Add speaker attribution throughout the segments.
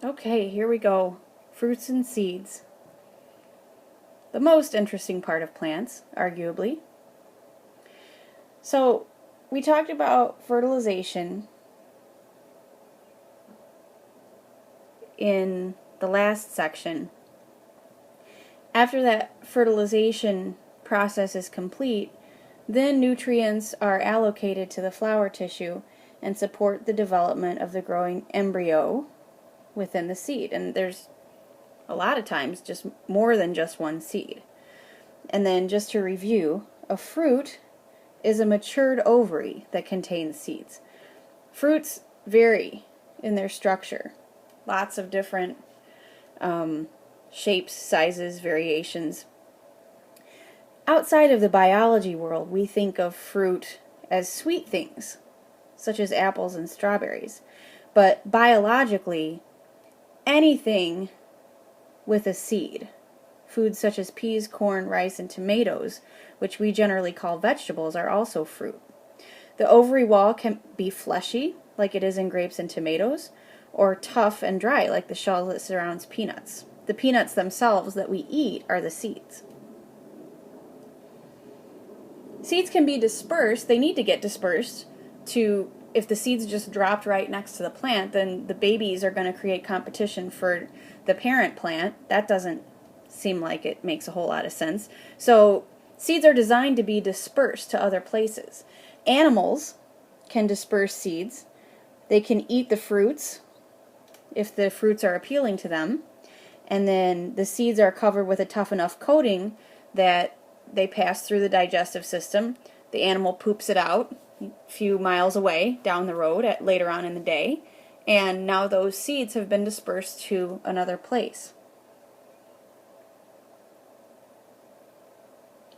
Speaker 1: Okay, here we go. Fruits and seeds. The most interesting part of plants, arguably. So, we talked about fertilization in the last section. After that fertilization process is complete, then nutrients are allocated to the flower tissue and support the development of the growing embryo within the seed. And there's a lot of times just more than just one seed. And then just to review, a fruit is a matured ovary that contains seeds. Fruits vary in their structure. Lots of different shapes, sizes, variations. Outside of the biology world, we think of fruit as sweet things, such as apples and strawberries. But biologically, anything with a seed, foods such as peas, corn, rice, and tomatoes, which we generally call vegetables, are also fruit. The ovary wall can be fleshy, like it is in grapes and tomatoes, or tough and dry, like the shell that surrounds peanuts. The peanuts themselves that we eat are the seeds. Seeds can be dispersed. They need to get dispersed to, if the seeds just dropped right next to the plant, then the babies are going to create competition for the parent plant. That doesn't seem like it makes a whole lot of sense. So seeds are designed to be dispersed to other places. Animals can disperse seeds. They can eat the fruits if the fruits are appealing to them. And then the seeds are covered with a tough enough coating that they pass through the digestive system. The animal poops it out a few miles away down the road later on in the day. And now those seeds have been dispersed to another place.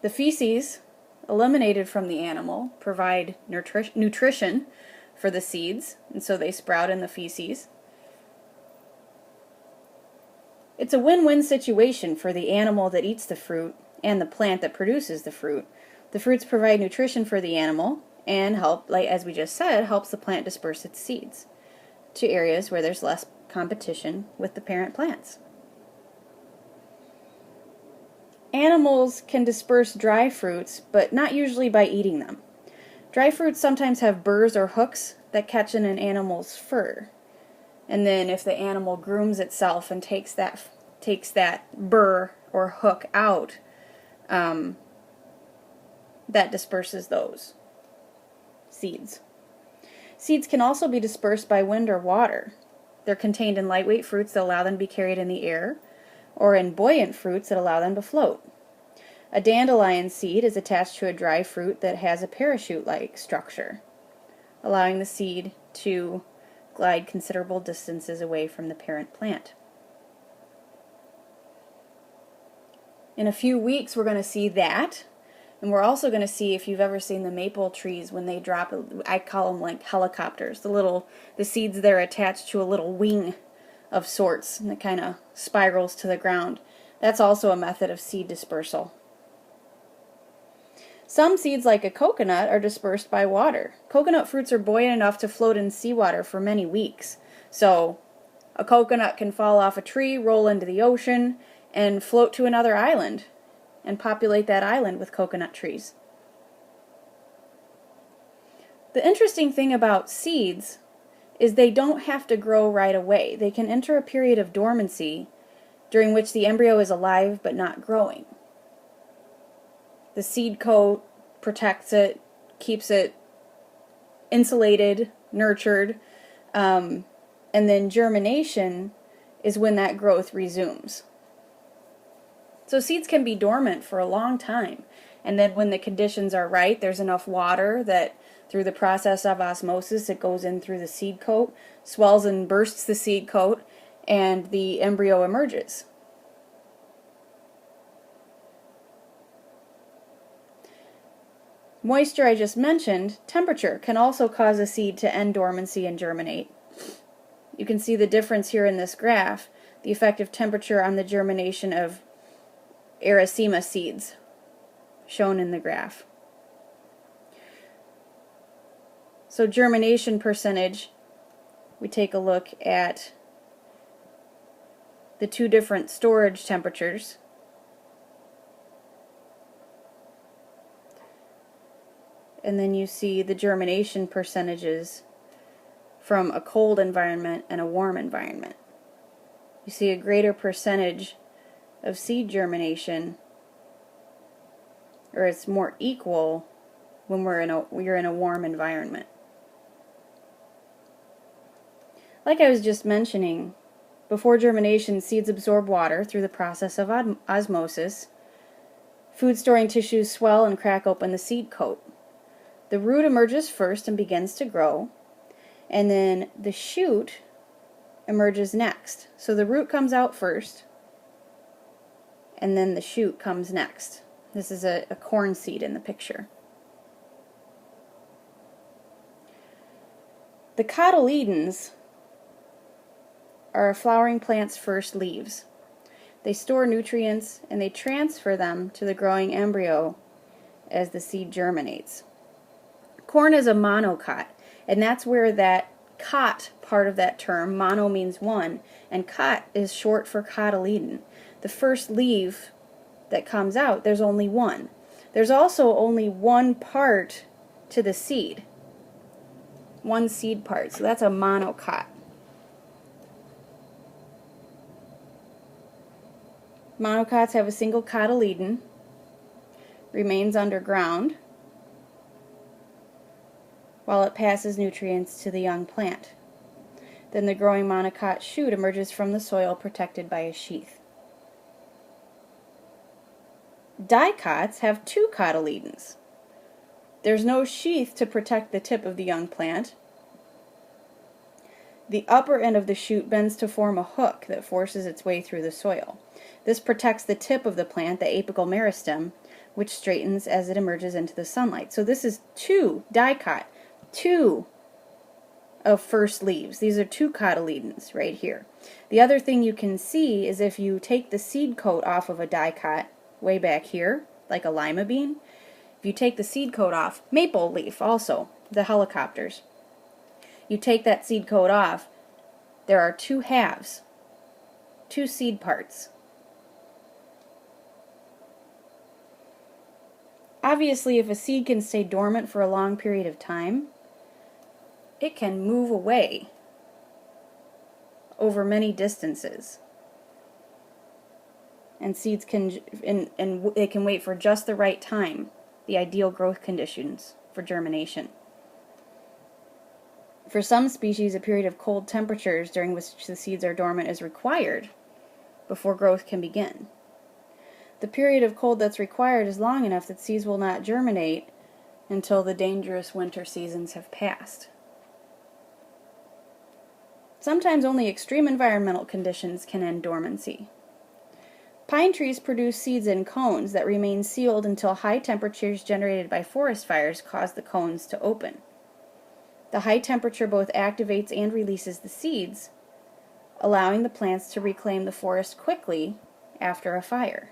Speaker 1: The feces eliminated from the animal provide nutrition for the seeds, and so they sprout in the feces. It's a win-win situation for the animal that eats the fruit and the plant that produces the fruit. The fruits provide nutrition for the animal and help, like as we just said, helps the plant disperse its seeds to areas where there's less competition with the parent plants. Animals can disperse dry fruits, but not usually by eating them. Dry fruits sometimes have burrs or hooks that catch in an animal's fur. And then if the animal grooms itself and takes that burr or hook out, that disperses those seeds. Seeds can also be dispersed by wind or water. They're contained in lightweight fruits that allow them to be carried in the air, or in buoyant fruits that allow them to float. A dandelion seed is attached to a dry fruit that has a parachute-like structure, allowing the seed to glide considerable distances away from the parent plant. In a few weeks we're going to see that, and we're also going to see, if you've ever seen the maple trees when they drop, I call them like helicopters, the seeds there attached to a little wing of sorts, and it kind of spirals to the ground. That's also a method of seed dispersal. Some seeds, like a coconut, are dispersed by water. Coconut fruits are buoyant enough to float in seawater for many weeks. So a coconut can fall off a tree, roll into the ocean, and float to another island and populate that island with coconut trees. The interesting thing about seeds is they don't have to grow right away. They can enter a period of dormancy during which the embryo is alive but not growing. The seed coat protects it, keeps it insulated, nurtured, and then germination is when that growth resumes. So seeds can be dormant for a long time, and then when the conditions are right, there's enough water that through the process of osmosis it goes in through the seed coat, swells and bursts the seed coat, and the embryo emerges. Moisture I just mentioned, temperature, can also cause a seed to end dormancy and germinate. You can see the difference here in this graph, the effect of temperature on the germination of Eracema seeds, shown in the graph. So germination percentage, we take a look at the two different storage temperatures. And then you see the germination percentages from a cold environment and a warm environment. You see a greater percentage of seed germination, or it's more equal when you're in a warm environment. Like I was just mentioning, before germination, seeds absorb water through the process of osmosis. Food storing tissues swell and crack open the seed coat. The root emerges first and begins to grow, and then the shoot emerges next. So the root comes out first, and then the shoot comes next. This is a corn seed in the picture. The cotyledons are a flowering plant's first leaves. They store nutrients and they transfer them to the growing embryo as the seed germinates. Corn is a monocot, and that's where that cot part of that term, mono means one, and cot is short for cotyledon. The first leaf that comes out, there's only one. There's also only one part to the seed. One seed part, so that's a monocot. Monocots have a single cotyledon, remains underground while it passes nutrients to the young plant. Then the growing monocot shoot emerges from the soil protected by a sheath. Dicots have two cotyledons. There's no sheath to protect the tip of the young plant. The upper end of the shoot bends to form a hook that forces its way through the soil. This protects the tip of the plant, the apical meristem, which straightens as it emerges into the sunlight. So this is two dicot, two of first leaves. These are two cotyledons right here. The other thing you can see is if you take the seed coat off of a dicot way back here, like a lima bean, if you take the seed coat off, maple leaf also, the helicopters, you take that seed coat off, there are two halves, two seed parts. Obviously, if a seed can stay dormant for a long period of time, it can move away over many distances. And seeds can, and they can wait for just the right time, the ideal growth conditions for germination. For some species, a period of cold temperatures during which the seeds are dormant is required before growth can begin. The period of cold that's required is long enough that seeds will not germinate until the dangerous winter seasons have passed. Sometimes only extreme environmental conditions can end dormancy. Pine trees produce seeds in cones that remain sealed until high temperatures generated by forest fires cause the cones to open. The high temperature both activates and releases the seeds, allowing the plants to reclaim the forest quickly after a fire.